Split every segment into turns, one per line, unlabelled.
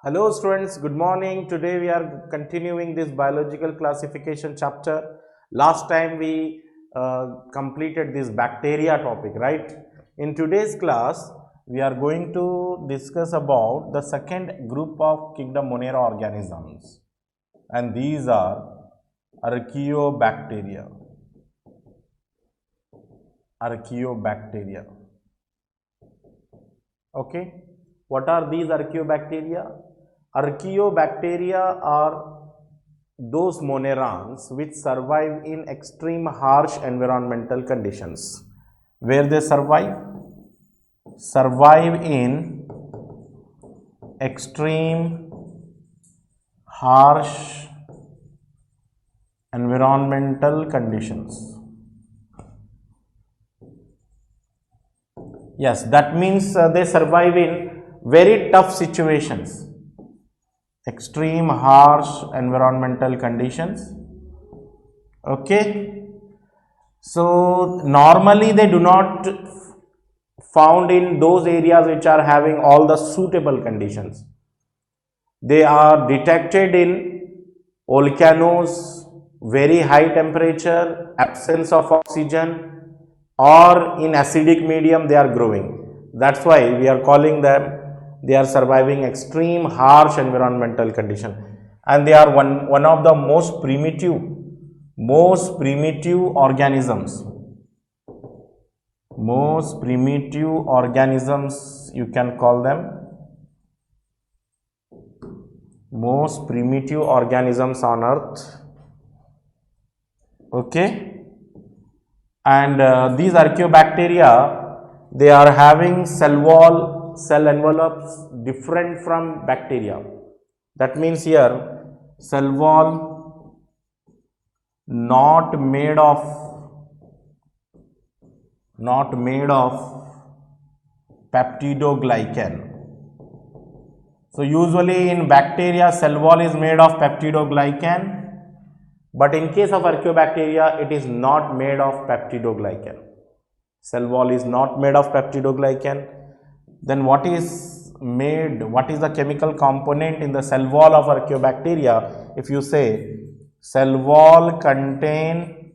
Hello students, good morning. Today we are continuing this biological classification chapter. Last time we completed this bacteria topic, right? In today's class, we are going to discuss about the second group of kingdom Monera organisms, and these are Archaeobacteria. Archaeobacteria. Okay, what are these Archaeobacteria? Archaeobacteria are those monerans which survive in extreme harsh environmental conditions. Where they survive? Survive in extreme harsh environmental conditions. Yes, that means they survive in very tough situations. Extreme harsh environmental conditions. Okay, so normally they do not found in those areas which are having all the suitable conditions. They are detected in volcanoes, very high temperature, absence of oxygen, or in acidic medium they are growing. That's why we are calling them, they are surviving extreme harsh environmental condition, and they are one of the most primitive organisms. Most primitive organisms, you can call them most primitive organisms on earth. Okay, and these archaeobacteria, they are having cell envelopes different from bacteria. That means here cell wall not made of peptidoglycan. So usually in bacteria cell wall is made of peptidoglycan, but in case of archaeobacteria it is not made of peptidoglycan. Cell wall is not made of peptidoglycan. Then what is the chemical component in the cell wall of archaeobacteria? If you say cell wall contain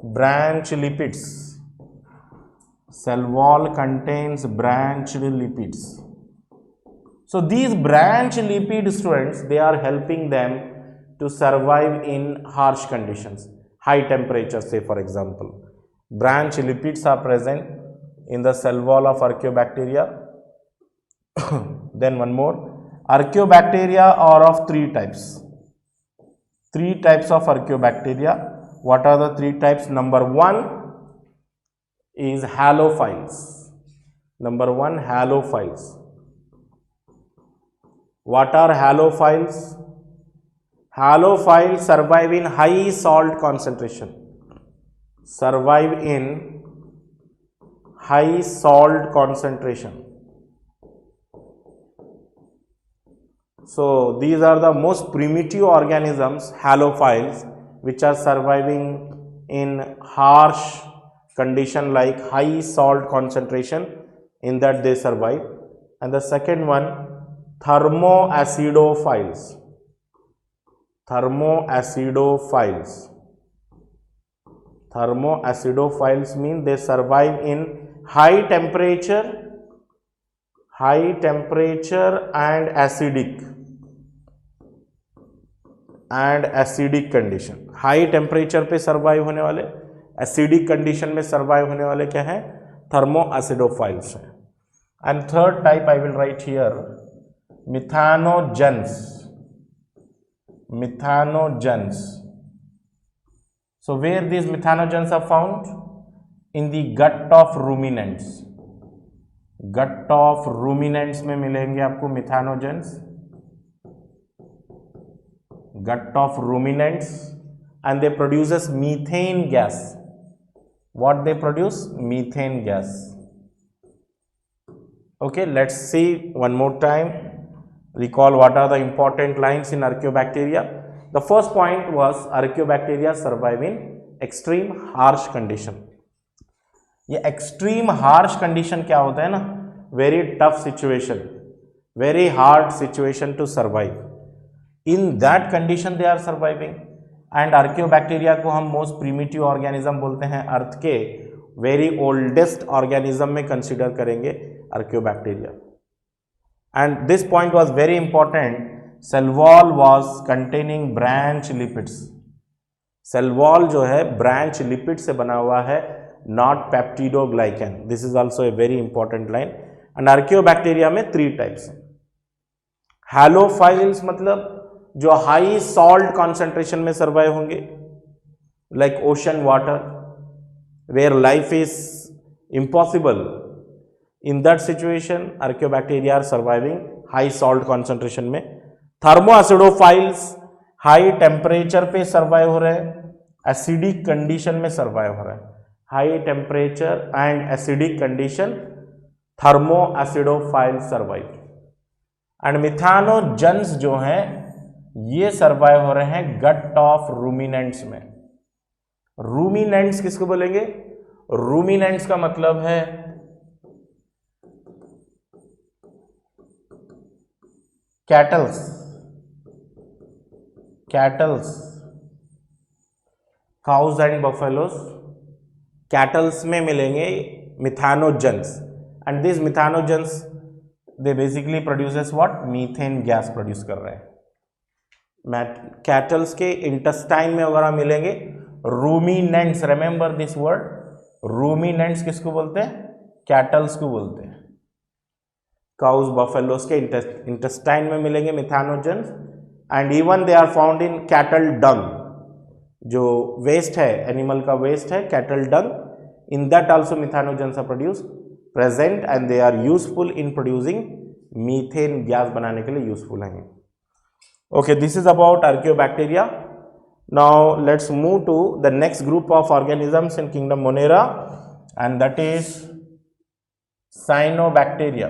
branch lipids, cell wall contains branched lipids. So these branch lipid, students, they are helping them to survive in harsh conditions, high temperature, say for example. Branch lipids are present in the cell wall of archaeobacteria. Then one more, archaeobacteria are of three types. Three types of archaeobacteria. What are the three types? Number one is halophiles. Number one, halophiles. What are halophiles? Halophiles survive in high salt concentration. Survive in high salt concentration. So these are the most primitive organisms, halophiles, which are surviving in harsh condition like high salt concentration. In that they survive. And the second one, thermoacidophiles. Thermoacidophiles. Thermoacidophiles mean they survive in high temperature and acidic condition. High temperature पे survive होने वाले, acidic condition में survive होने वाले क्या है? थर्मोएसिडोफाइल्स हैं. And third type I will write here, methanogens. So where these methanogens are found? In the gut of ruminants. Gut of ruminants में मिलेंगे आपको methanogens. Gut of ruminants, and they produces methane gas. What they produce? Methane gas. Okay, let's see one more time. Recall what are the important lines in archaeobacteria. The first point was archaeobacteria survive in extreme harsh condition. ये extreme harsh condition क्या होता है ना? Very tough situation. very hard situation to survive. In that condition they are surviving. And archaeobacteria को हम most primitive organism बोलते हैं, अर्थ के very oldest organism में consider करेंगे archaeobacteria. And this point was very important. Cell wall was containing branch lipids. Cell wall जो है branch lipid से बना हुआ है, not peptidoglycan. This is also a very important line. And archaeobacteria में 3 types हैं. Halophiles मतलब जो हाई सॉल्ट कॉन्सेंट्रेशन में सर्वाइव होंगे, like ocean water, where life is impossible. In that situation archaeobacteria are surviving high salt concentration में. Thermoacidophiles high temperature पे survive हो रहे हैं, एसिडिक कंडीशन में सर्वाइव हो रहे हैं. High temperature and acidic condition, thermoacidophile survive. And methanogens जो हैं ये सर्वाइव हो रहे हैं गट ऑफ रूमिनेंट्स में. रूमिनेंट्स किसको बोलेंगे? रूमिनेंट्स का मतलब है cattles. Cattles, cows and buffaloes, cattles में मिलेंगे methanogens. And this methanogens they basically produces what? Methane gas produce कर रहे हैं. कैटल्स के इंटेस्टाइन में वगैरह मिलेंगे ruminants. Remember this word, ruminants किसको बोलते हैं? कैटल्स को बोलते हैं. काउज बफेलोस के इंटेस्टाइन में मिलेंगे methanogens. And even they are found in cattle dung, जो वेस्ट है, एनिमल का वेस्ट है, cattle dung. In that also methanogens are produce present and they are useful in producing methane gas बनाने के लिए यूजफुल हैं. Okay, this is about archaeobacteria. Now let's move to the next group of organisms in kingdom Monera, and that is cyanobacteria.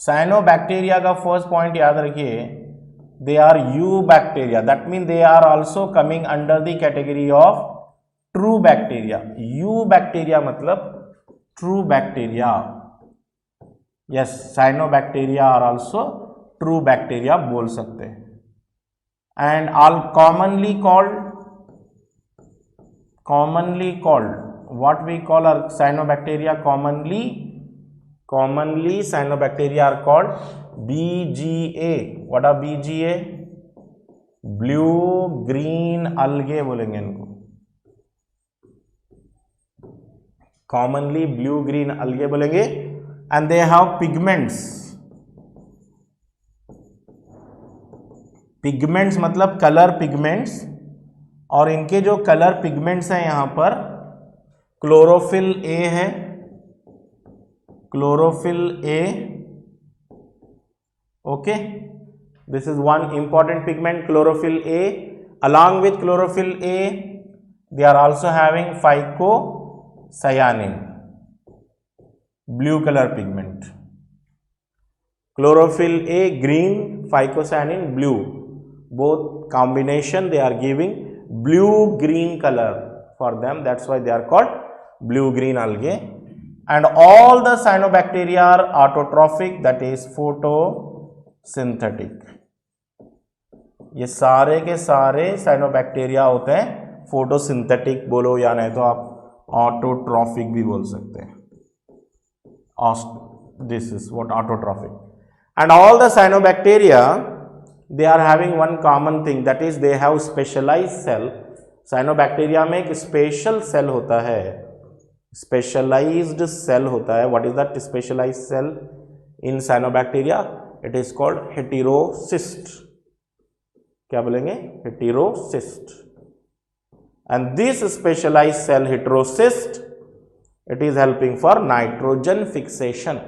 Cyanobacteria का first point याद रखिए, they are eubacteria. That means they are also coming under the category of true bacteria. eubacteria मतलब true bacteria. Yes, cyanobacteria are also true bacteria बोल सकते हैं. And all commonly called, what we call our cyanobacteria commonly cyanobacteria are called BGA. What are BGA? Blue green algae बोलेंगे इनको. Commonly blue green algae बोलेंगे. And they have pigments. Pigments मतलब colour pigments. और इनके जो colour pigments हैं यहां पर क्लोरोफिल ए है, chlorophyll A. Okay, this is one important pigment, chlorophyll A. along with chlorophyll A they are also having phycocyanin, blue color pigment. Chlorophyll A green, phycocyanin blue, both combination they are giving blue green color for them, that's why they are called blue green algae. And all the cyanobacteria are autotrophic, that is photosynthetic. ये सारे के सारे cyanobacteria होते हैं photosynthetic बोलो या नहीं तो आप ऑटोट्रॉफिक भी बोल सकते हैं. This is what autotrophic. And all the cyanobacteria they are having one common thing, that is they have specialized cell. Cyanobacteria में एक स्पेशल सेल होता है, स्पेशलाइज्ड सेल होता है. What is that specialised cell in cyanobacteria? It is called heterocyst. क्या बोलेंगे? Heterocyst. And this specialised cell heterocyst it is helping for nitrogen fixation.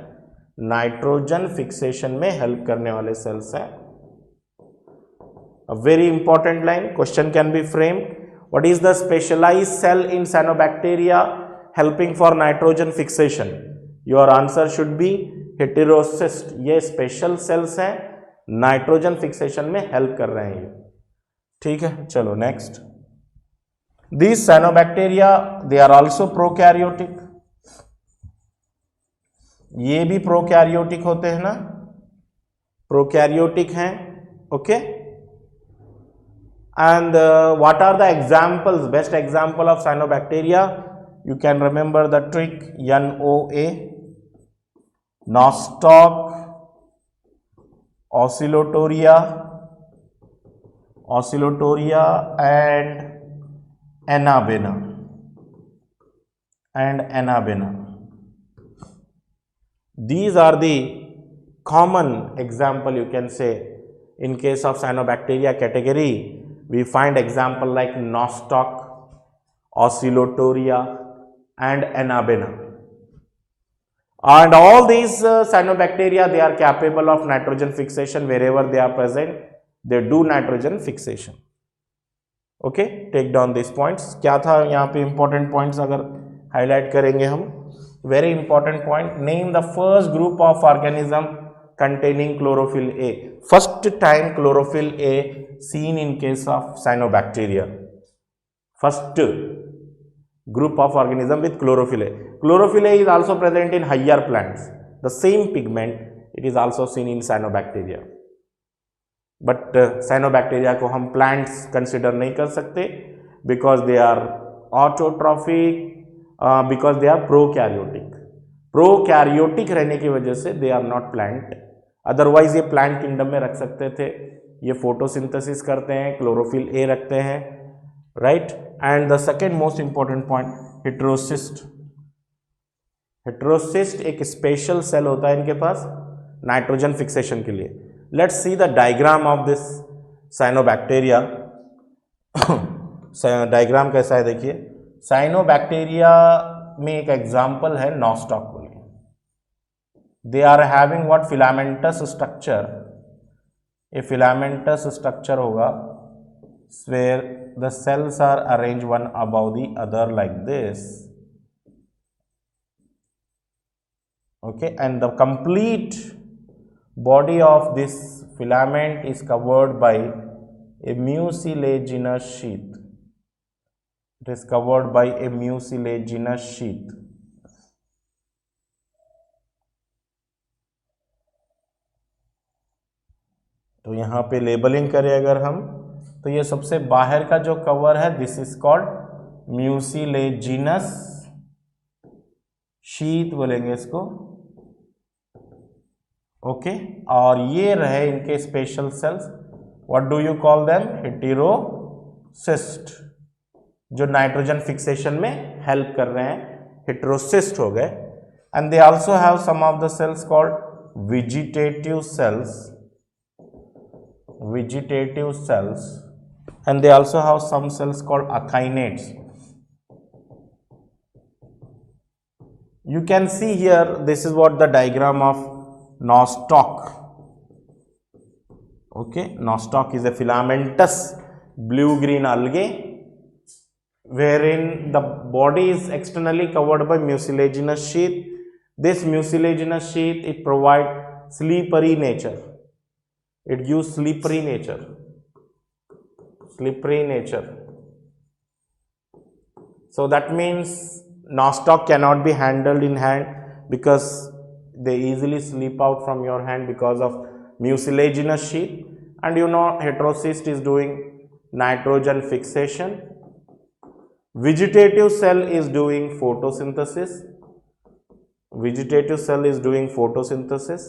Nitrogen fixation में help करने वाले सेल्स हैं. A very important line, question can be framed. What is the specialized cell in cyanobacteria helping for nitrogen fixation? Your answer should be heterocyst. ये special cells हैं, nitrogen fixation में help कर रहे हैं ये. ठीक है, चलो next. These cyanobacteria they are also prokaryotic. ये भी प्रोकैरियोटिक होते हैं ना, प्रोकैरियोटिक हैं, okay. And what are the examples, best example of cyanobacteria? You can remember the trick NOA, Nostoc, Oscillatoria, and Anabena. These are the common example, you can say. In case of cyanobacteria category, we find example like Nostoc, Oscillatoria and Anabena. And all these cyanobacteria, they are capable of nitrogen fixation. Wherever they are present, they do nitrogen fixation. Okay, take down these points. क्या था यहाँ पे important points अगर highlight करेंगे हम, very important point. Name the first group of organism containing chlorophyll A. First time chlorophyll A seen in case of cyanobacteria. First group of organism with chlorophyll A. Chlorophyll A is also present in higher plants. The same pigment, it is also seen in cyanobacteria. But cyanobacteria को हम plants consider नहीं कर सकते because they are autotrophic, because they are prokaryotic. Prokaryotic रहने की वजह से they are not plant. Otherwise ये plant kingdom में रख सकते थे. ये photosynthesis करते हैं, chlorophyll A रखते हैं, right? And the second most important point, heterocyst. Heterocyst एक स्पेशल सेल होता है इनके पास नाइट्रोजन फिक्सेशन के लिए. Let's see the diagram of this cyanobacteria. Diagram कैसा है देखिए. साइनोबैक्टीरिया में एक एग्जांपल है नॉस्टॉक को. They are having what, filamentous structure. ये फिलामेंटस स्ट्रक्चर होगा where the cells are arrange one above the other like this. Okay, and the complete body of this filament is covered by a mucilaginous sheath. It is covered by a mucilaginous sheath. तो यहाँ पे labelling करें अगर हम, तो ये सबसे बाहर का जो कवर है, this is called mucilaginous sheath बोलेंगे इसको. ओके, और ये रहे इनके special cells. What do you call them? Heterocyst, जो नाइट्रोजन फिक्सेशन में हेल्प कर रहे हैं, हेटेरोसिस्ट हो गए. And they also have some of the cells called vegetative cells. Vegetative cells. And they also have some cells called akinetes. You can see here, this is what the diagram of Nostoc. Okay, Nostoc is a filamentous blue-green algae wherein the body is externally covered by mucilaginous sheath. This mucilaginous sheath, it provides slippery nature. It gives slippery nature. Slippery nature. So that means Nostoc cannot be handled in hand because they easily slip out from your hand because of mucilaginous sheath. And you know heterocyst is doing nitrogen fixation. Vegetative cell is doing photosynthesis. Vegetative cell is doing photosynthesis.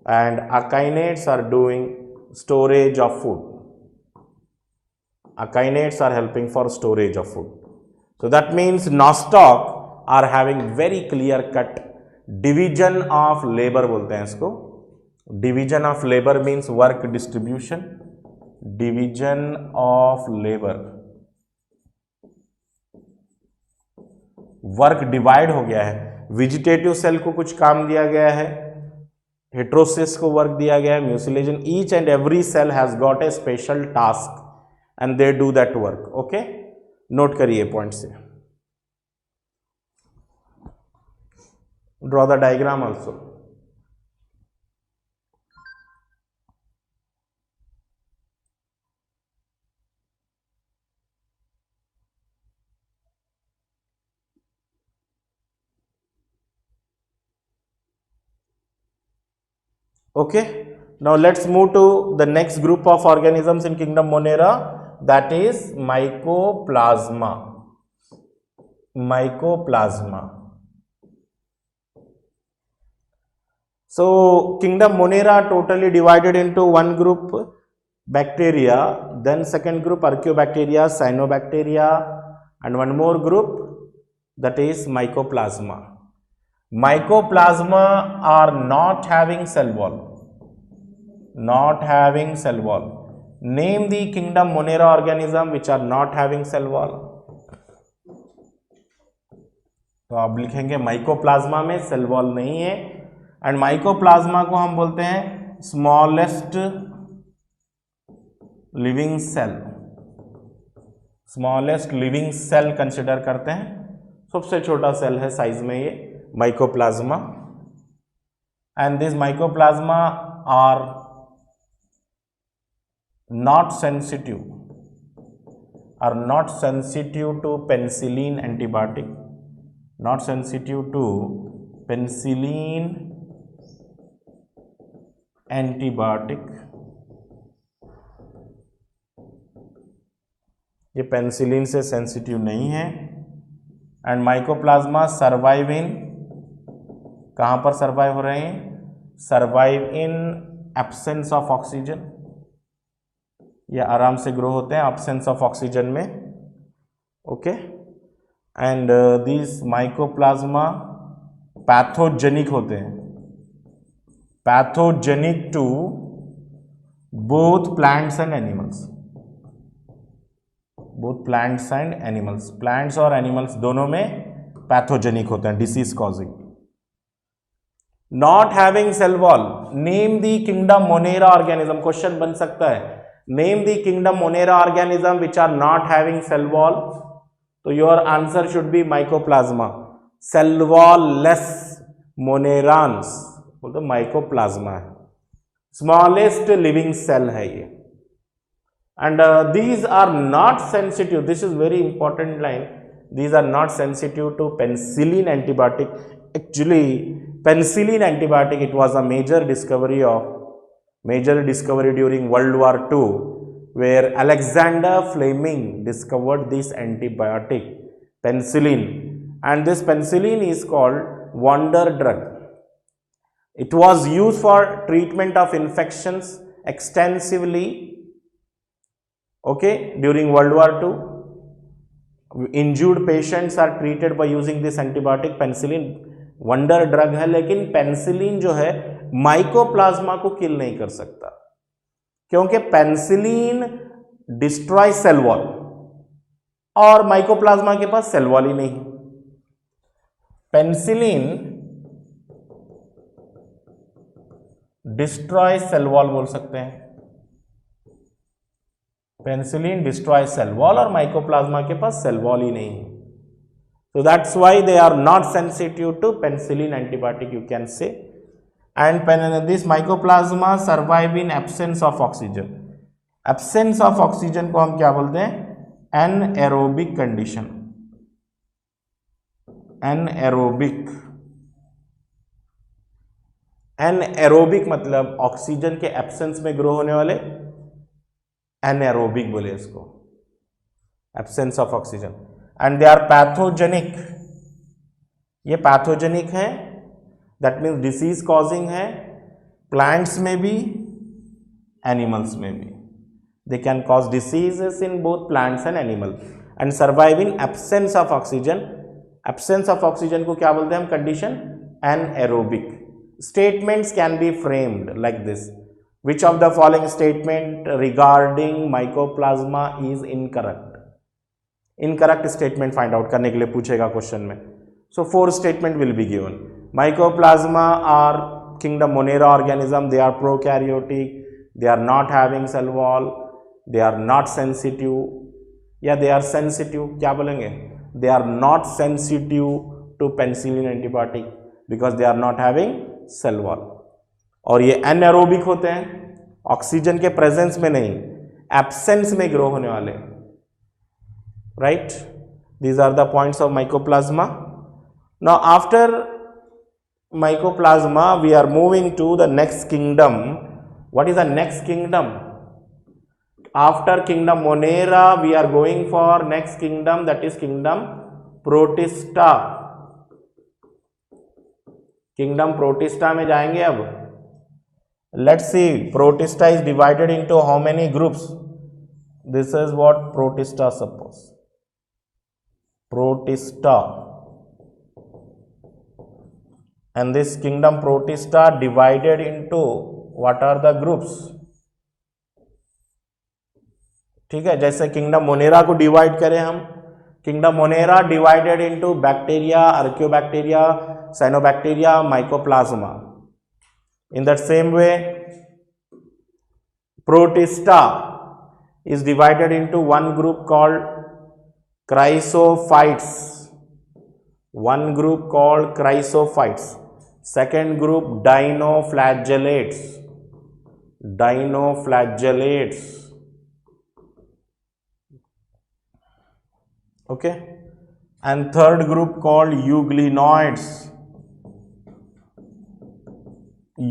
And akinase are doing storage of food. Akinase are helping for storage of food. So that means Nostoc are having very clear cut division of labor बोलते हैं इसको. Division of labor means work distribution. Division of labor. Work divide हो गया है. Vegetative cell को कुछ काम दिया गया है, हेटेरोसिस्ट को वर्क दिया गया है, म्यूसिलेजन. Each and every cell has got a special task and they do that work. Okay, note करिए पॉइंट से. Draw the diagram also. Okay, now let's move to the next group of organisms in kingdom Monera, that is mycoplasma. Mycoplasma. So kingdom Monera totally divided into one group bacteria, then second group archaeobacteria, cyanobacteria, and one more group, that is mycoplasma. Mycoplasma are not having cell wall. Not having cell wall. Name the kingdom Monera organism which are not having cell wall. तो आप लिखेंगे mycoplasma में cell wall नहीं है, and mycoplasma को हम बोलते हैं smallest living cell. Smallest living cell consider करते हैं, सबसे छोटा सेल है साइज में ये mycoplasma. And this mycoplasma are not sensitive to penicillin antibiotic, not sensitive to penicillin antibiotic. ये पेनिसिलिन से सेंसिटिव नहीं है. एंड माइकोप्लाज्मा सर्वाइव इन, कहाँ पर सर्वाइव हो रहे हैं? Survive in absence of oxygen. ये आराम से ग्रो होते हैं एब्सेंस ऑफ ऑक्सीजन में. Okay, and this mycoplasma pathogenic होते हैं. Pathogenic to both plants and animals. Both plants and animals, plants और एनिमल्स दोनों में पैथोजेनिक होते हैं, disease causing. Not having cell wall. Name the kingdom Monera organism. Question बन सकता है, name the kingdom Monera organism which are not having cell wall. So your answer should be mycoplasma. Cell wall less monerans, तो mycoplasma है, smallest living cell है ये. And these are not sensitive, this is very important line, these are not sensitive to penicillin antibiotic. Actually penicillin antibiotic, it was a major discovery during World War II, where Alexander Fleming discovered this antibiotic penicillin, and this penicillin is called wonder drug. It was used for treatment of infections extensively, okay, during World War II. Injured patients are treated by using this antibiotic penicillin. Wonder drug है, लेकिन penicillin जो है mycoplasma को किल नहीं कर सकता, क्योंकि penicillin destroy cell wall, और माइकोप्लाज्मा के पास सेल वॉल ही नहीं. पेनिसिलिन डिस्ट्रॉय सेल वॉल बोल सकते हैं. पेनिसिलिन डिस्ट्रॉय सेल वॉल, और माइकोप्लाज्मा के पास सेल वॉल ही नहीं. So that's why they are not sensitive to penicillin antibiotic, you can say. And this mycoplasma survive in absence of oxygen. Absence of oxygen को हम क्या बोलते हैं? Anaerobic condition. Anaerobic. Anaerobic मतलब oxygen के absence में grow होने वाले, anaerobic बोले इसको, absence of oxygen. And they are pathogenic. ये पैथोजेनिक है, दैट मीन्स डिसीज कॉजिंग है, प्लांट्स में भी एनिमल्स में भी. They can cause diseases in both plants and animal, and survive in absence of oxygen. Absence of oxygen को क्या बोलते हैं हम? Condition anaerobic. Statements can be framed like this. Which of the following statement regarding mycoplasma is incorrect? Incorrect statement find out करने के लिए पूछेगा question में. सो 4 statement will be given. Mycoplasma are kingdom Monera organism, they are prokaryotic, they are not having cell wall, they are not sensitive, या they are sensitive. क्या बोलेंगे? They are not sensitive to penicillin antibiotic because they are not having cell wall. और ये anaerobic होते हैं, oxygen के presence में नहीं, एब्सेंस में ग्रो होने वाले. Right, these are the points of mycoplasma. Now after mycoplasma, we are moving to the next kingdom. What is the next kingdom? After kingdom Monera, we are going for next kingdom, that is kingdom Protista. Kingdom Protista में जाएंगे अब. Let's see, Protista is divided into how many groups? This is what Protista suppose. Protista. And this kingdom Protista divided into what are the groups? ठीक है, जैसे kingdom Monera को divide करें हम, kingdom Monera divided into bacteria, आर्कियोबैक्टीरिया, cyanobacteria, mycoplasma. In that same way protista is divided into one group called chrysophytes, one group called chrysophytes, second group dinoflagellates, dinoflagellates, okay, and third group called euglenoids,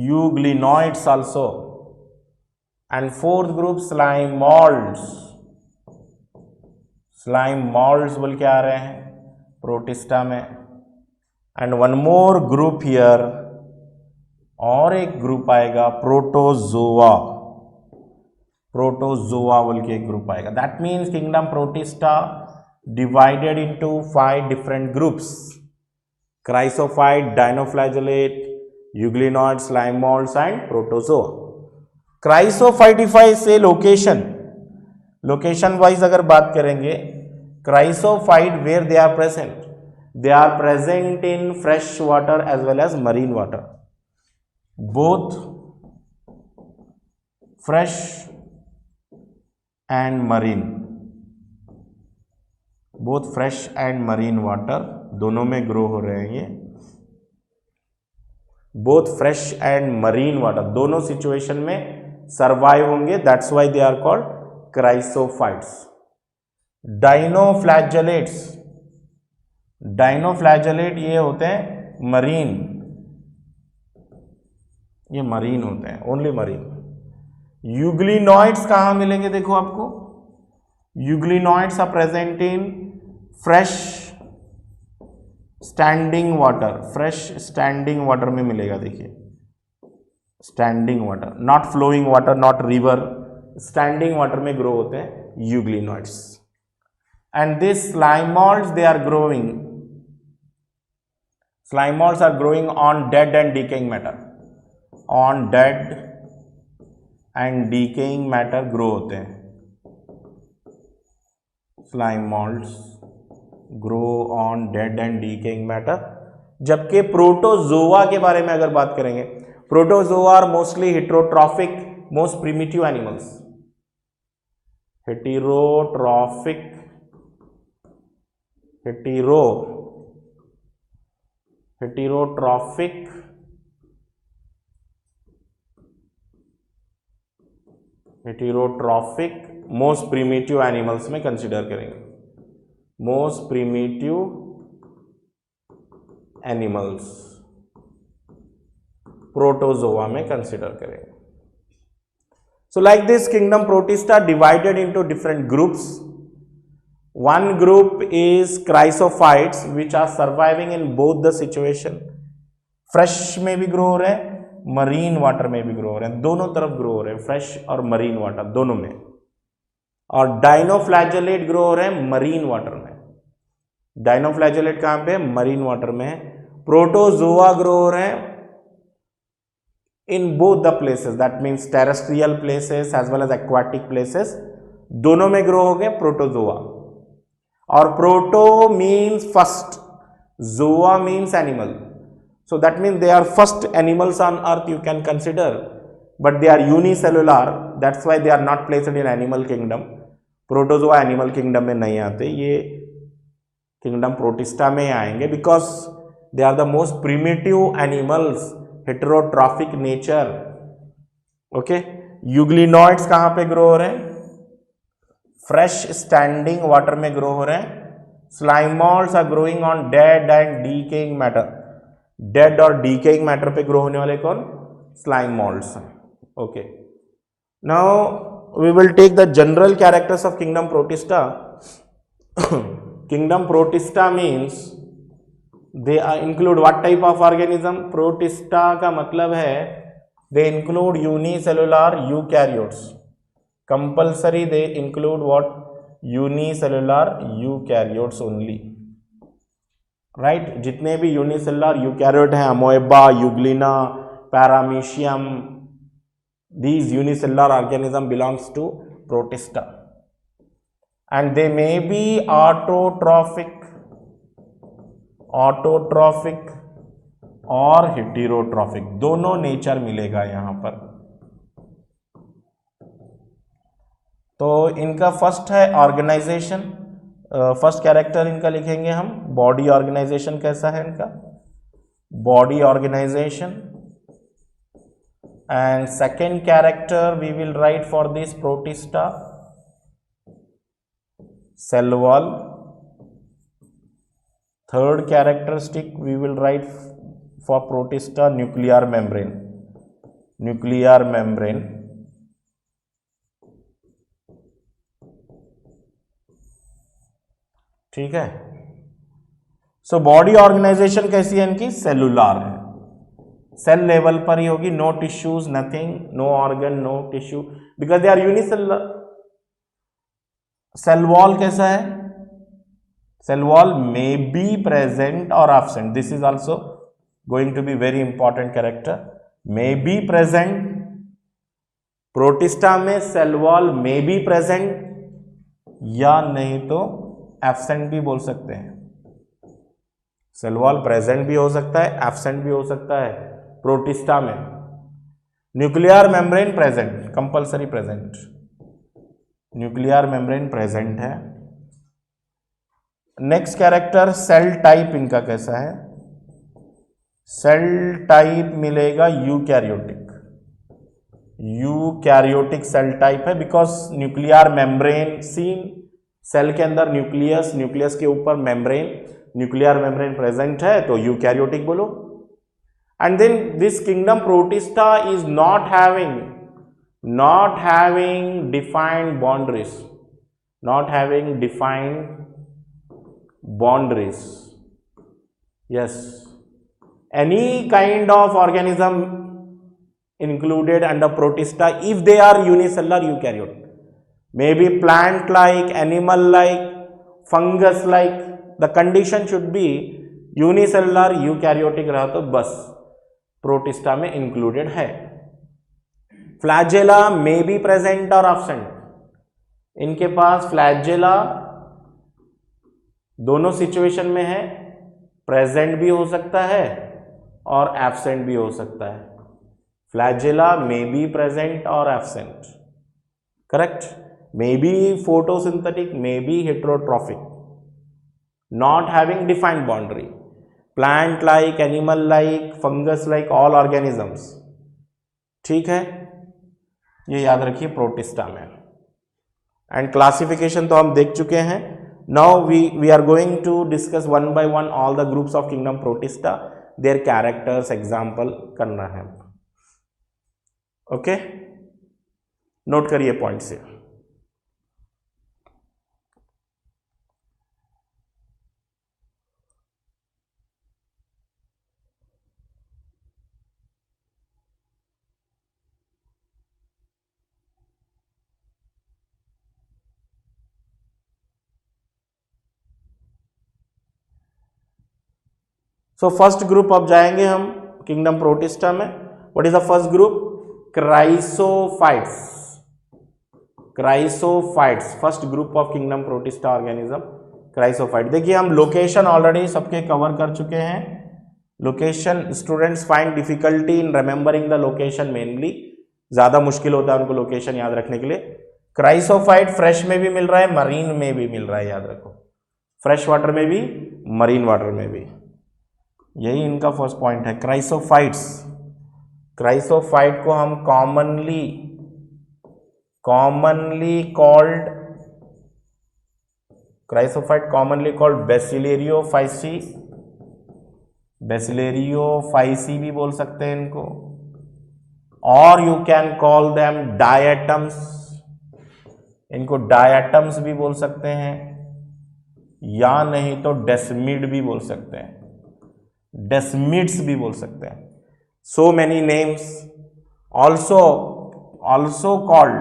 euglenoids also, and fourth group slime molds. Slime molds बोल के आ रहे हैं protista में. And one more group here, और एक group आएगा protozoa. Protozoa बोल के एक ग्रुप आएगा. That means kingdom Protista divided into 5 different groups: chrysophyte, dinoflagellate, euglenoid, slime moulds and protozoa. क्राइसोफाइटिफाई से लोकेशन वाइज अगर बात करेंगे, chrysophyte where they are present in fresh water as well as marine water, both fresh and marine, both fresh and marine water दोनों में grow हो रहे हैं ये. Both fresh and marine water दोनों सिचुएशन में सर्वाइव होंगे. That's why they are called chrysophytes. Dinoflagellates, dinoflagellate ये होते हैं मरीन, ये मरीन होते हैं, ओनली मरीन. यूग्लिनॉइड्स कहां मिलेंगे? देखो आपको, euglenoids are present in fresh standing water, fresh standing water में मिलेगा. देखिए, standing water, not flowing water, not river, standing water में ग्रो होते हैं euglenoids. And this slime moulds they are growing, slime moulds are growing on dead and decaying matter, on dead and decaying matter grow होते हैं. Slime moulds grow on dead and decaying matter. जबकि protozoa के बारे में अगर बात करेंगे, protozoa are mostly heterotrophic, most primitive animals. Heterotrophic, heterotrophic most primitive animals में कंसिडर करेंगे. मोस्ट प्रिमिटिव एनिमल्स प्रोटोजोआ में कंसिडर करेंगे. So like this kingdom Protista divided into different groups. One group is chrysophytes which are surviving in both the situation. Fresh में भी grow हो रहे हैं, marine water में भी ग्रो हो रहे हैं, दोनों तरफ ग्रो हो रहे हैं, फ्रेश और मरीन वाटर दोनों में. और डाइनोफ्लैजेलेट ग्रो हो रहे हैं मरीन वाटर में. डाइनोफ्लैजेलेट कहां पे? मरीन वाटर में है. प्रोटोजोआ ग्रो हो रहे हैं in both the places, that means terrestrial places as well as aquatic places, दोनों में ग्रो हो गए प्रोटोजोआ. और proto means first, zoa means animal, so that means they are first animals on earth you can consider, but they are unicellular, that's why they are not placed in animal kingdom. Protozoa animal kingdom में नहीं आते, ये kingdom Protista में आएंगे because they are the most primitive animals, heterotrophic nature. Okay, euglenoids कहां पे grow हो रहे हैं? फ्रेश स्टैंडिंग वाटर में ग्रो हो रहे हैं. Slime moulds are growing on dead and decaying matter. Dead और डीकेइंग मैटर पे ग्रो होने वाले कौन? Slime moulds. Okay, now we will take the general characters of kingdom protista. Kingdom Protista means they include what type of organism? Protista का मतलब है they include unicellular eukaryotes. Compulsory they include what? Unicellular eukaryotes only, right? जितने भी unicellular eukaryote हैं, Amoeba, Euglena, Paramecium, these unicellular organism belongs to protista, and they may be autotrophic और heterotrophic, दोनों nature मिलेगा यहां पर। तो इनका फर्स्ट है ऑर्गेनाइजेशन। फर्स्ट कैरेक्टर इनका लिखेंगे हम बॉडी ऑर्गेनाइजेशन। कैसा है इनका? Body organisation. And second character we will write for this protista, cell wall. Third characteristic we will write for protista, nuclear membrane. Nuclear membrane. ठीक है। सो बॉडी ऑर्गेनाइजेशन कैसी है इनकी? सेलुलर है, सेल लेवल पर ही होगी, no tissues, nothing, no organ, no tissue, because they are unicellular. Cell wall कैसा है? Cell wall may be present और absent, this is also going to be very important character. May be present, Protista में cell wall may be present या नहीं तो absent भी बोल सकते हैं। सेल वॉल प्रेजेंट भी हो सकता है, एब्सेंट भी हो सकता है प्रोटिस्टा में। Nuclear membrane present, compulsory present, nuclear membrane present है। नेक्स्ट कैरेक्टर सेल टाइप इनका कैसा है? सेल टाइप मिलेगा यूकैरियोटिक, यूकैरियोटिक सेल टाइप है, because nuclear membrane seen, cell के अंदर न्यूक्लियस, न्यूक्लियस के ऊपर मेम्ब्रेन, न्यूक्लियर मेम्ब्रेन प्रेजेंट है तो यूकैरियोटिक बोलो। And then this kingdom protista is not having defined boundaries, not having defined boundaries. Yes, any kind of organism included under protista if they are unicellular eukaryote, maybe plant like, animal like, fungus like, the condition should be unicellular eukaryotic रहा तो बस protista में included है। Flagella may be present और absent, इनके पास flagella दोनों situation में है, प्रेजेंट भी हो सकता है और एब्सेंट भी हो सकता है। फ्लैजेला मे बी प्रेजेंट और absent, correct? May be photosynthetic, may be heterotrophic, not having defined boundary, plant like, animal like, fungus like, all organisms. ठीक है, ये याद रखिए प्रोटिस्टा में। एंड क्लासिफिकेशन तो हम देख चुके हैं। Now we are going to discuss one by one all the groups of kingdom Protista, their characters, example करना है। ओके, नोट करिए पॉइंट से। सो फर्स्ट ग्रुप अब जाएंगे हम किंगडम प्रोटिस्टा में। What is the first group? Chrysophytes. Chrysophytes first group of kingdom Protista organism, chrysophyte. देखिए हम लोकेशन ऑलरेडी सबके कवर कर चुके हैं। Location, students find difficulty in remembering the location, mainly ज्यादा मुश्किल होता है उनको लोकेशन याद रखने के लिए। क्राइसोफाइट फ्रेश में भी मिल रहा है, मरीन में भी मिल रहा है, याद रखो, फ्रेश वाटर में भी, मरीन वाटर में भी। यही इनका फर्स्ट पॉइंट है, क्राइसोफाइट्स। क्राइसोफाइट को हम कॉमनली कॉल्ड बेसिलेरियोफाइसी बेसिलेरियो फाइसी भी बोल सकते हैं इनको, और you can call them diatoms, इनको डायटम्स भी बोल सकते हैं, या नहीं तो डेस्मिड भी बोल सकते हैं, डेस्मिड्स भी बोल सकते हैं. So many names. Also called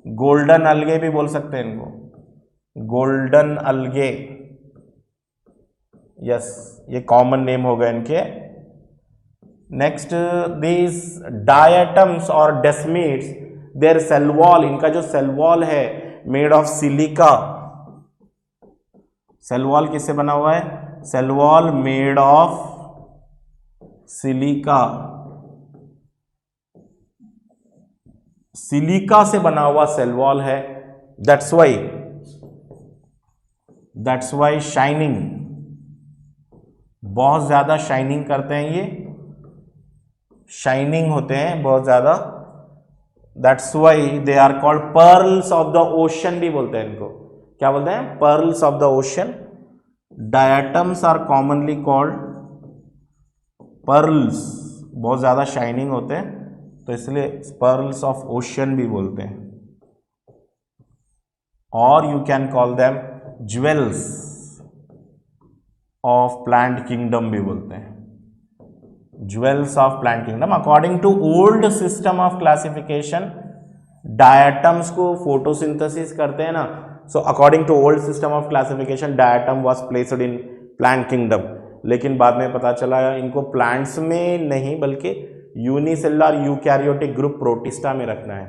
golden अलगे भी बोल सकते हैं इनको, गोल्डन अलगे. यस, ये कॉमन नेम हो गए इनके. नेक्स्ट, दीज डायटम्स और डेस्मिड्स, देयर सेल वॉल, इनका जो सेल वॉल है made of silica. Cell wall किससे बना हुआ है? Cell wall made of silica, silica से बना हुआ सेल वॉल है. दैट्स वाई शाइनिंग, बहुत ज्यादा शाइनिंग करते हैं, ये शाइनिंग होते हैं बहुत ज्यादा. That's why they are called pearls of the ocean भी बोलते हैं इनको. क्या बोलते हैं? Pearls of the ocean. Diatoms are commonly called pearls, बहुत ज्यादा शाइनिंग होते हैं तो इसलिए पर्ल्स ऑफ ओशन भी बोलते हैं. और you can call them jewels of plant kingdom भी बोलते हैं, jewels of plant kingdom. According to old system of classification, diatoms को फोटोसिंथेसिस करते हैं ना, so according to old system of classification diatom was placed in plant kingdom. लेकिन बाद में पता चला इनको प्लांट्स में नहीं बल्कि यूनिसेलुलर यूकैरियोटिक ग्रुप प्रोटिस्टा में रखना है.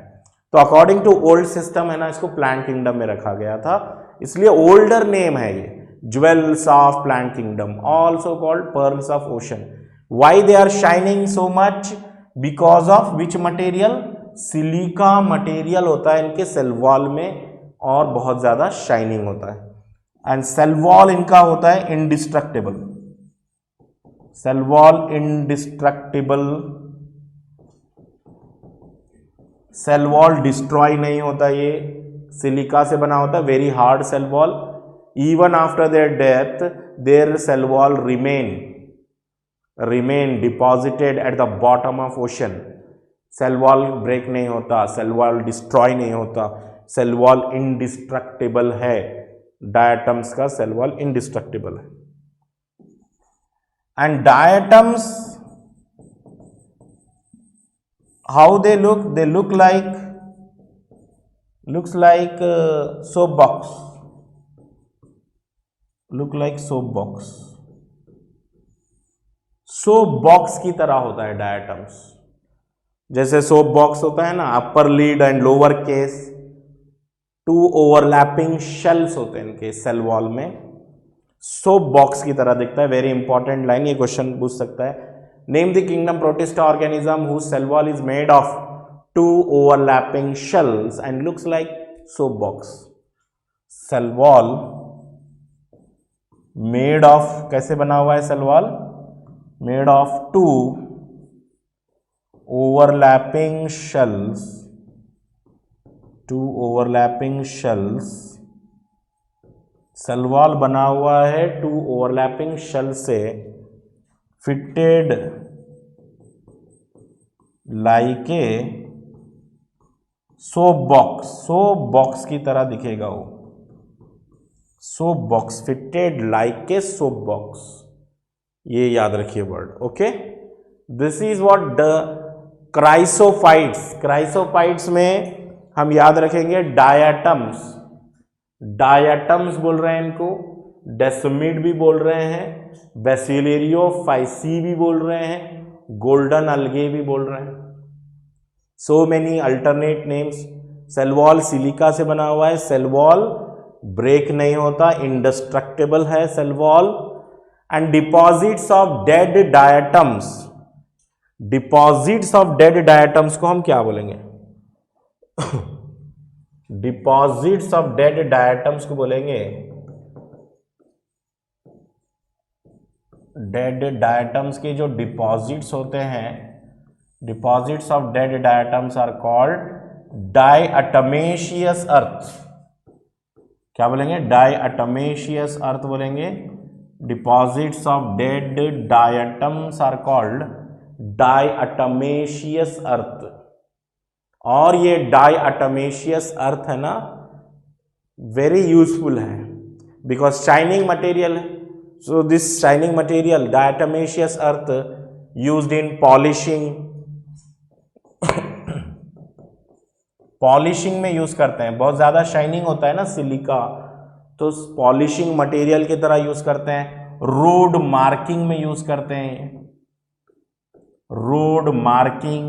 तो अकॉर्डिंग टू ओल्ड सिस्टम है ना, इसको प्लांट किंगडम में रखा गया था, इसलिए ओल्डर नेम है ये, jewels of plant kingdom, also called pearls of ocean. Why they are shining so much? Because of which material? Silica material होता है इनके सेल वॉल में और बहुत ज्यादा शाइनिंग होता है. एंड सेल वॉल इनका होता है indestructible, cell wall indestructible, cell wall destroy नहीं होता, ये सिलिका से बना होता है, very hard cell wall. Even after their death their cell wall remain deposited at the bottom of ocean. Cell wall break नहीं होता, सेल वॉल डिस्ट्रॉय नहीं होता, सेल वॉल इंडिस्ट्रक्टेबल है. डायटम्स का सेल वॉल इंडिस्ट्रक्टेबल है. And diatoms, how they look? They look like soap box, look like soap box. Soap box की तरह होता है डायटम्स. जैसे सोप बॉक्स होता है ना, upper lid and lower case, 2 overlapping shells होते हैं इनके सेल वॉल में. सोप बॉक्स की तरह दिखता है. वेरी इंपॉर्टेंट लाइन, ये क्वेश्चन पूछ सकता है. Name the kingdom Protista organism whose cell wall is made of 2 overlapping shells and looks like soap box. Cell wall made of, कैसे बना हुआ है cell wall? Made of 2 overlapping shells, 2 overlapping shells. Cell wall बना हुआ है 2 overlapping shell से, fitted like a soap box, soap box की तरह दिखेगा वो, soap box, fitted like a soap box. ये याद रखिए word. Okay, this is what the chrysophytes. Chrysophytes में हम याद रखेंगे डायटम्स, डायटम्स बोल रहे हैं इनको, डेस्मिड भी बोल रहे हैं, बेसिलेरियो फाइसी भी बोल रहे हैं, गोल्डन अलगे भी बोल रहे हैं. So many alternate names. Cell wall silica से बना हुआ है, सेल वॉल ब्रेक नहीं होता, इंडिस्ट्रक्टेबल है cell wall. And deposits of dead diatoms, deposits of dead diatoms को हम क्या बोलेंगे? डिपॉजिट्स ऑफ डेड डायटम्स को बोलेंगे, डेड डायटम्स के जो डिपॉजिट्स होते हैं, deposits of dead diatoms are called diatomaceous earth. क्या बोलेंगे? डायअटमेशियस अर्थ बोलेंगे. deposits of dead diatoms are called diatomaceous earth. और ये diatomaceous earth है ना, very useful है because shining material है. So this shining material diatomaceous earth used in polishing polishing में यूज करते हैं. बहुत ज्यादा शाइनिंग होता है ना सिलिका, तो पॉलिशिंग मटेरियल की तरह यूज करते हैं. रोड मार्किंग में यूज करते हैं. Road marking,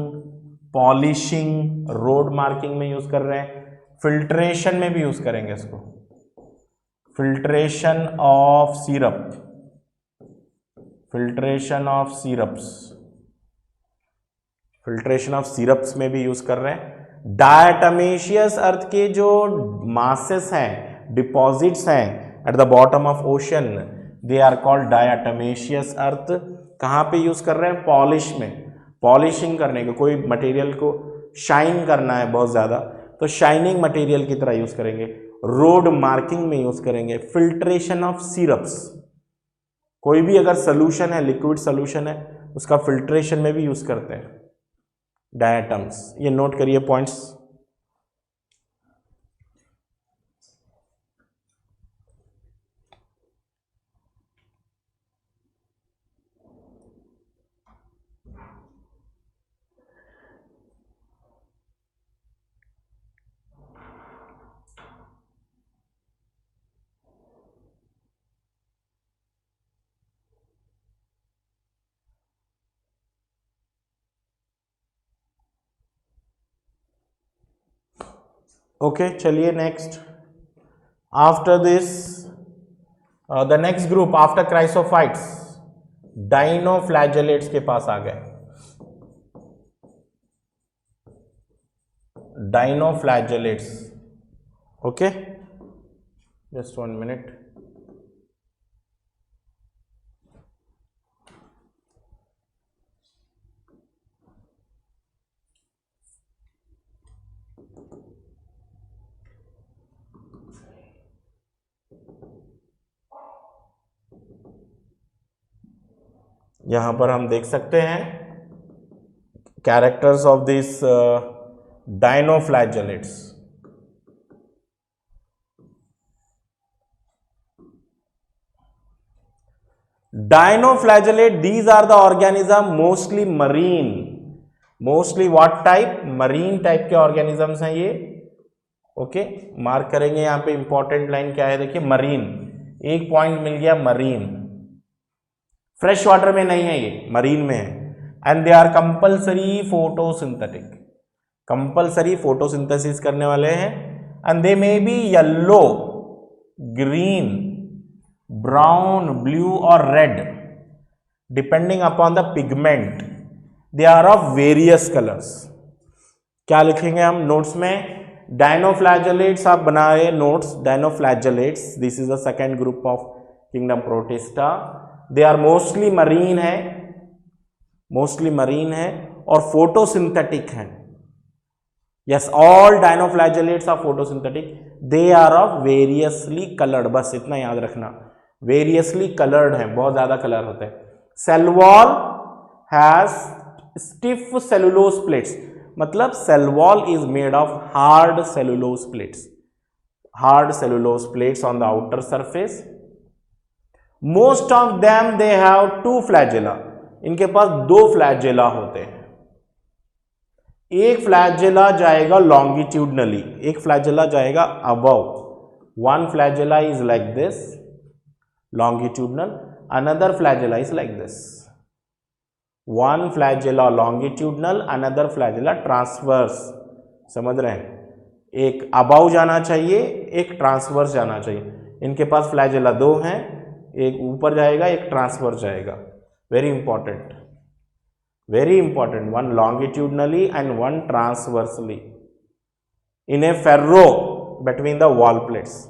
polishing, road marking में यूज कर रहे हैं. फिल्ट्रेशन में भी यूज करेंगे इसको. Filtration of syrup, filtration of syrups, filtration of syrups में भी यूज कर रहे हैं. डायटमेशियस अर्थ के जो मासेस हैं, डिपॉजिट्स हैं at the bottom of ocean, they are called diatomaceous earth. कहाँ पे यूज कर रहे हैं? पॉलिश में. पॉलिशिंग करने को, कोई मटेरियल को शाइन करना है बहुत ज़्यादा, तो शाइनिंग मटेरियल की तरह यूज करेंगे. रोड मार्किंग में यूज करेंगे. फिल्ट्रेशन ऑफ सिरप्स, कोई भी अगर सोल्यूशन है, लिक्विड सोल्यूशन है, उसका फिल्ट्रेशन में भी यूज करते हैं डायटम्स. ये नोट करिए पॉइंट्स. ओके, चलिए next. After this the next group after chrysophytes, dinoflagellates के पास आ गए. डाइनोफ्लैजेलेट्स. Okay, just 1 minute. यहां पर हम देख सकते हैं characters of this dinoflagellates. Dinoflagellate, these are the organism mostly marine. Mostly what type? Marine type के ऑर्गेनिजम्स हैं ये. ओके, मार्क करेंगे यहां पे. इंपॉर्टेंट लाइन क्या है देखिए, मरीन. एक पॉइंट मिल गया, मरीन. फ्रेश वाटर में नहीं है ये, मरीन में है. And they are compulsory photosynthetic, compulsory photosynthesis करने वाले हैं. And they may be yellow, green, brown, blue और red depending upon the pigment. They are of various colours. क्या लिखेंगे हम नोट्स में? डाइनोफ्लैजेलेट्स आप बनाए notes. Dinoflagellates, this is the second group of kingdom Protista. They are mostly marine है, mostly marine है और फोटोसिंथेटिक है. Yes, all dinoflagellates are photosynthetic. They are of variously coloured. बस इतना याद रखना, वेरियसली कलर्ड है, बहुत ज्यादा कलर होते हैं. Cell wall has stiff cellulose plates, मतलब cell wall is made of hard cellulose plates, hard cellulose plates on the outer surface. Most of them they have 2 flagella. इनके पास 2 फ्लैजेला होते हैं. एक फ्लैजेला जाएगा लॉन्गिट्यूडनली, एक फ्लैजेला जाएगा above. One flagella is like this longitudinal, another flagella is like this. One flagella longitudinal, another flagella transverse. समझ रहे हैं? एक अबाउ जाना चाहिए, एक ट्रांसवर्स जाना चाहिए. इनके पास फ्लैजेला 2 हैं, एक ऊपर जाएगा, एक ट्रांसवर्स जाएगा. Very important, very important. One longitudinally and one transversely in a furrow between the wall plates.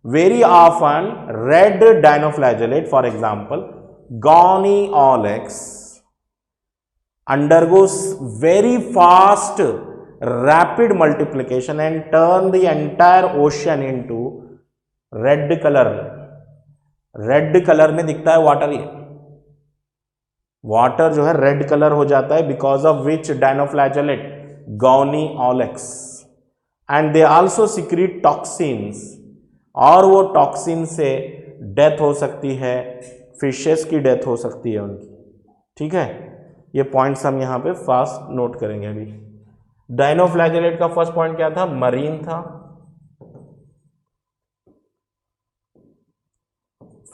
Very often red dinoflagellate, for example Goniolax, undergoes very fast rapid multiplication and turn the entire ocean into red color, red colour में दिखता है water, ये water जो है red colour हो जाता है because of which dinoflagellate, Gonyaulax, and they also secrete toxins, और वो टॉक्सिन से डेथ हो सकती है, फिशेस की डेथ हो सकती है उनकी। ठीक है, ये पॉइंट्स हम यहाँ पे फास्ट नोट करेंगे अभी। डायनोफ्लैजेलेट का फर्स्ट पॉइंट क्या था? मरीन था,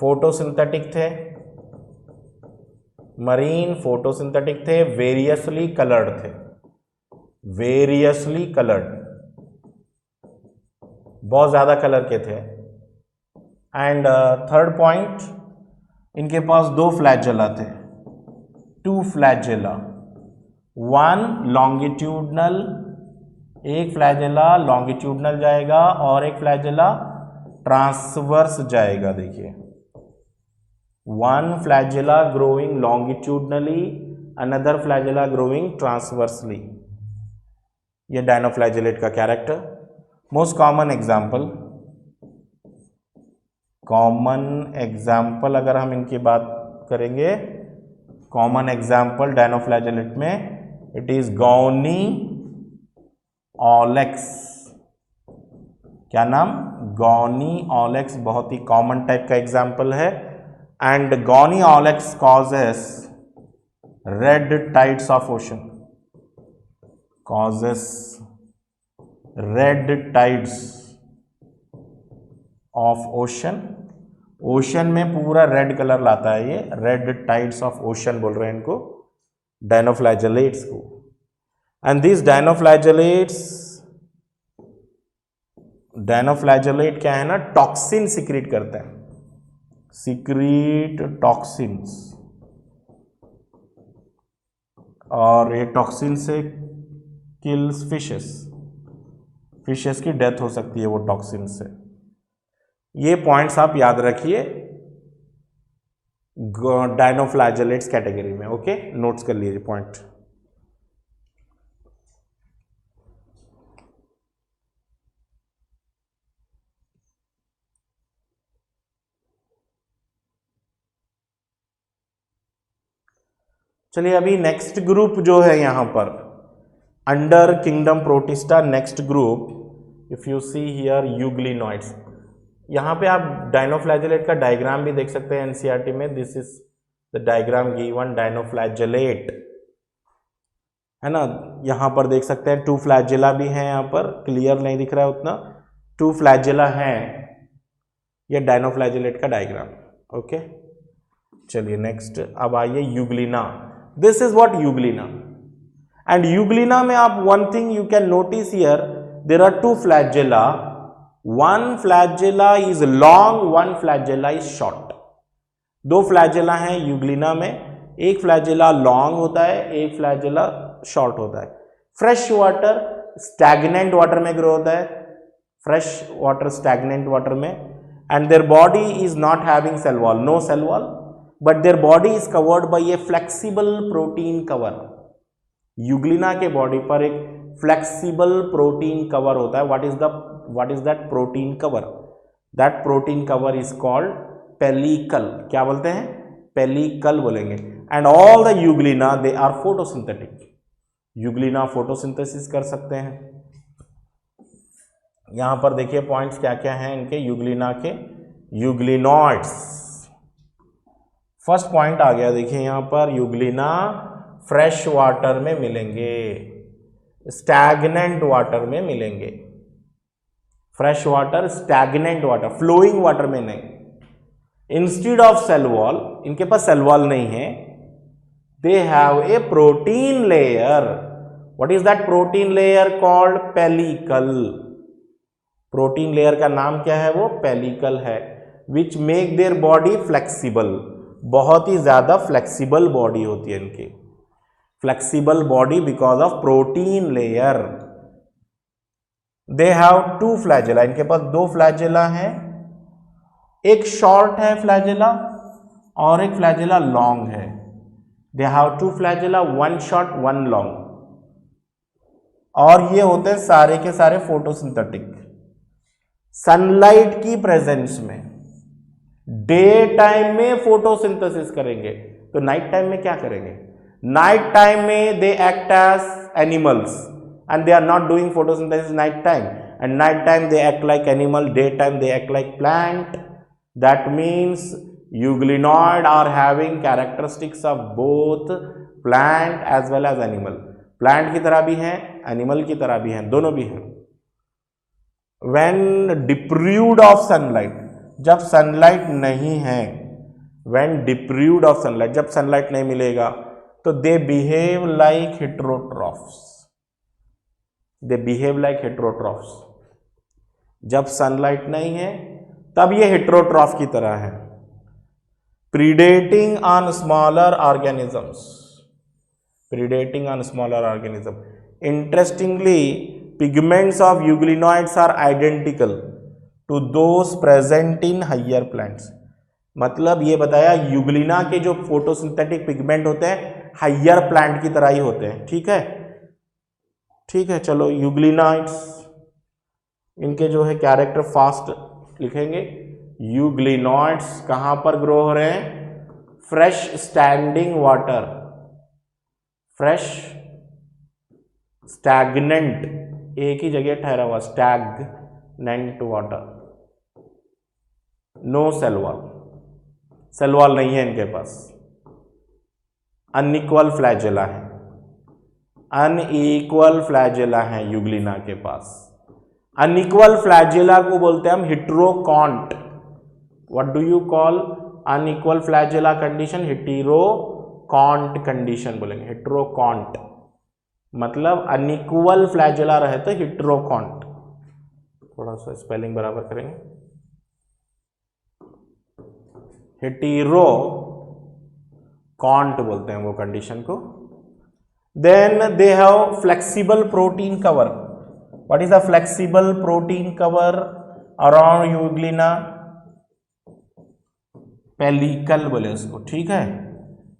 फोटोसिंथेटिक थे, मरीन फोटोसिंथेटिक थे, वेरियसली कलर्ड थे, वेरियसली कलर्ड, बहुत ज्यादा कलर के थे। एंड थर्ड पॉइंट, इनके पास 2 फ्लैजेला थे, 2 फ्लैजेला, 1 लॉन्गिट्यूडनल, एक फ्लैजेला लॉन्गिट्यूडनल जाएगा और एक फ्लैजेला ट्रांसवर्स जाएगा। देखिए, 1 flagella growing longitudinally, another flagella growing transversely। ये डायनोफ्लैजेलेट का कैरेक्टर। मोस्ट कॉमन एग्जाम्पल अगर हम इनकी बात करेंगे, कॉमन एग्जाम्पल डायनोफ्लैजेलेट में इट इज गॉनी ऑलेक्स। क्या नाम? गॉनी ऑलेक्स, बहुत ही कॉमन टाइप का एग्जाम्पल है। And Goni Olex causes red tides of ocean, causes red tides of ocean। Ocean में पूरा रेड कलर लाता है ये, रेड टाइड्स ऑफ ओशन बोल रहे हैं इनको, डायनोफ्लैजेलेट्स को। एंड दिस डायनोफ्लैजेलेट क्या है ना, टॉक्सिन सिक्रीट करता है, सिक्रीट टॉक्सिन्स, और ये टॉक्सिन से किल्स फिशेस, फिशेस की डेथ हो सकती है वो टॉक्सिन से। ये पॉइंट्स आप याद रखिए डायनोफ्लैजेलेट्स कैटेगरी में। ओके, नोट्स कर लीजिए पॉइंट। चलिए, अभी नेक्स्ट ग्रुप जो है यहां पर under kingdom protista, next group if you see here euglenoids. यहां पे आप डायनोफ्लैजेलेट का डायग्राम भी देख सकते हैं एनसीईआरटी में। This is the diagram given dinoflagellate, है ना। यहां पर देख सकते हैं 2 फ्लैजेला भी हैं, यहां पर क्लियर नहीं दिख रहा है उतना, 2 फ्लैजेला हैं। ये डायनोफ्लैजेलेट का डायग्राम। ओके, चलिए नेक्स्ट अब आइए euglena. This is what euglena, and euglena में आप one thing you can notice here, there are 2 flagella, 1 flagella is long, 1 flagella is short. 2 flagella हैं यूग्लिना में, एक फ्लैजेला लॉन्ग होता है, एक फ्लैजेला शॉर्ट होता है। फ्रेश वाटर स्टैग्नेंट वाटर में ग्रो होता है, फ्रेश वाटर स्टैग्नेंट वाटर में, and their body is not having cell wall, no cell wall, but their body is covered by a flexible protein cover। Euglena के body पर एक flexible protein cover होता है। what is that protein cover? that protein cover is called pellicle। क्या बोलते हैं? Pellicle बोलेंगे। and all the Euglena they are photosynthetic। Euglena photosynthesis कर सकते हैं। यहां पर देखिए पॉइंट्स क्या क्या हैं इनके यूग्लिना के, यूग्लिनॉइड्स। फर्स्ट पॉइंट आ गया, देखिए यहां पर यूग्लिना फ्रेश वाटर में मिलेंगे, स्टैग्नेंट वाटर में मिलेंगे। Fresh water, stagnant water, flowing water में नहीं। इंस्टीड ऑफ सेल वॉल, इनके पास सेल वॉल नहीं है, they have a protein layer. What is that protein layer called? Pellicle. Protein layer का नाम क्या है? वो पेलिकल है। Which make their body flexible, बहुत ही ज्यादा फ्लेक्सिबल बॉडी होती है इनकी, flexible body because of protein layer. They have 2 flagella, इनके पास 2 फ्लैजेला हैं, एक शॉर्ट है फ्लैजेला और एक फ्लैजेला लॉन्ग है। दे हैव 2 फ्लैजेला, 1 शॉर्ट 1 लॉन्ग, और ये होते हैं सारे के सारे फोटोसिंथेटिक। सनलाइट की प्रेजेंस में, डे टाइम में फोटोसिंथेसिस करेंगे, तो नाइट टाइम में क्या करेंगे? नाइट टाइम में they act as animals and they are not doing photosynthesis night time, and night time they act like animal, daytime they act like plant. That means euglenoid are having characteristics of both plant as well as animal. Plant की तरह भी हैं, animal की तरह भी हैं, दोनों भी हैं. When deprived of sunlight, जब sunlight नहीं है, when deprived of sunlight, जब sunlight नहीं मिलेगा, तो they behave like heterotrophs. They behave like heterotrophs. जब सनलाइट नहीं है तब ये हेटेरोट्रॉफ की तरह है. Predating on smaller organisms. Predating on smaller organism. Interestingly pigments of euglenoids are identical to those present in higher plants. मतलब ये बताया यूग्लिना के जो फोटोसिंथेटिक पिगमेंट होते हैं हायर प्लांट की तरह ही होते हैं. ठीक है, ठीक है. चलो यूग्लिनॉइड्स, इनके जो है कैरेक्टर फास्ट लिखेंगे. यूग्लिनॉइड्स कहां पर ग्रो हो रहे हैं? Fresh standing water, fresh stagnant, एक ही जगह ठहरा हुआ, stagnant water. No cell wall, cell wall नहीं है इनके पास. अनइक्वल फ्लैजेला है, अनइक्वल फ्लैजेला है यूग्लिना के पास. अनइक्वल फ्लैजेला को बोलते हैं हम heterokont. What do you call unequal flagella condition? Heterokont condition बोलेंगे. हेटेरोकॉन्ट मतलब अनइक्वल फ्लैजेला रहे तो हेटेरोकॉन्ट. थोड़ा सा स्पेलिंग बराबर करेंगे. हेटेरोकॉन्ट बोलते हैं वो कंडीशन को. Then they have flexible protein cover. What is the flexible protein cover around euglena? Pellicle बोले उसको. ठीक है,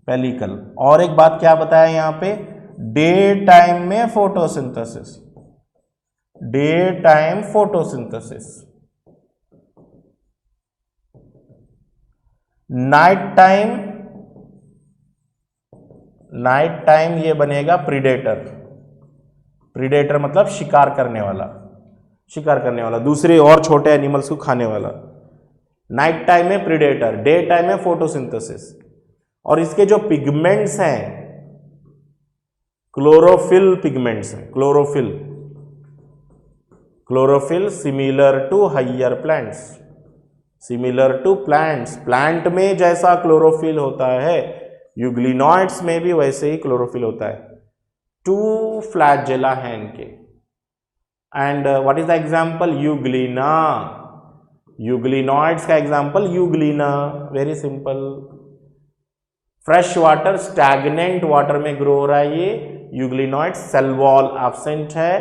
पेलिकल. और एक बात क्या बताया यहाँ पे? डे टाइम में photosynthesis, day time photosynthesis. Night time ये बनेगा प्रीडेटर. प्रीडेटर मतलब शिकार करने वाला, शिकार करने वाला, दूसरे और छोटे एनिमल्स को खाने वाला. नाइट टाइम में प्रीडेटर, डे टाइम में फोटोसिंथेसिस. और इसके जो पिगमेंट्स हैं क्लोरोफिल पिगमेंट्स हैं. Chlorophyll, chlorophyll similar to higher plants, similar to plants. Plant में जैसा क्लोरोफिल होता है यूग्लिनॉइड्स में भी वैसे ही क्लोरोफिल होता है. 2 फ्लैजेला हैं इनके. And what is the example? Euglena. Euglenoids का example Euglena. Very simple. Fresh water, stagnant water में ग्रो हो रहा है ये यूग्लिनॉइड. सेल वॉल एब्सेंट है.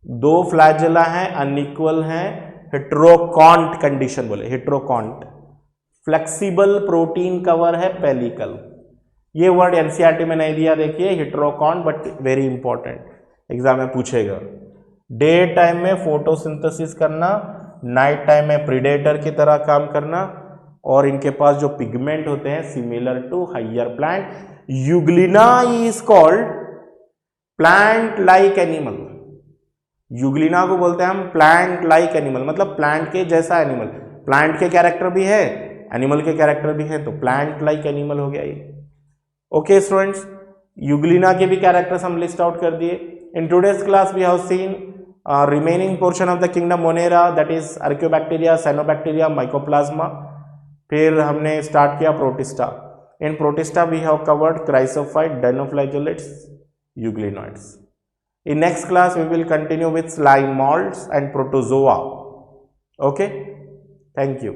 2 फ्लैजेला हैं, अनइक्वल हैं. हेटेरोकॉन्ट कंडीशन बोले, हेटेरोकॉन्ट. फ्लेक्सिबल प्रोटीन कवर है, पेलिकल. ये वर्ड एनसीईआरटी में नहीं दिया, देखिए हेटेरोकॉन्ट, बट वेरी इंपॉर्टेंट, एग्जाम में पूछेगा. डे टाइम में फोटोसिंथेसिस करना, नाइट टाइम में प्रीडेटर की तरह काम करना, और इनके पास जो पिगमेंट होते हैं similar to higher plant. Euglena is called plant like animal. Euglena को बोलते हैं हम प्लांट लाइक एनिमल, मतलब प्लांट के जैसा एनिमल. प्लांट के कैरेक्टर भी है, एनिमल के कैरेक्टर भी है, तो प्लांट लाइक एनिमल हो गया ये. ओके स्टूडेंट्स, यूग्लिना के भी कैरेक्टर्स हम लिस्ट आउट कर दिए. In today's class we have seen remaining portion of the kingdom Monera, that is archaebacteria, cyanobacteria, mycoplasma. फिर हमने स्टार्ट किया Protista. In Protista we have covered chrysophyte, dinoflagellates, euglenoids. In next class we will continue with slime molds and protozoa. Okay, thank you.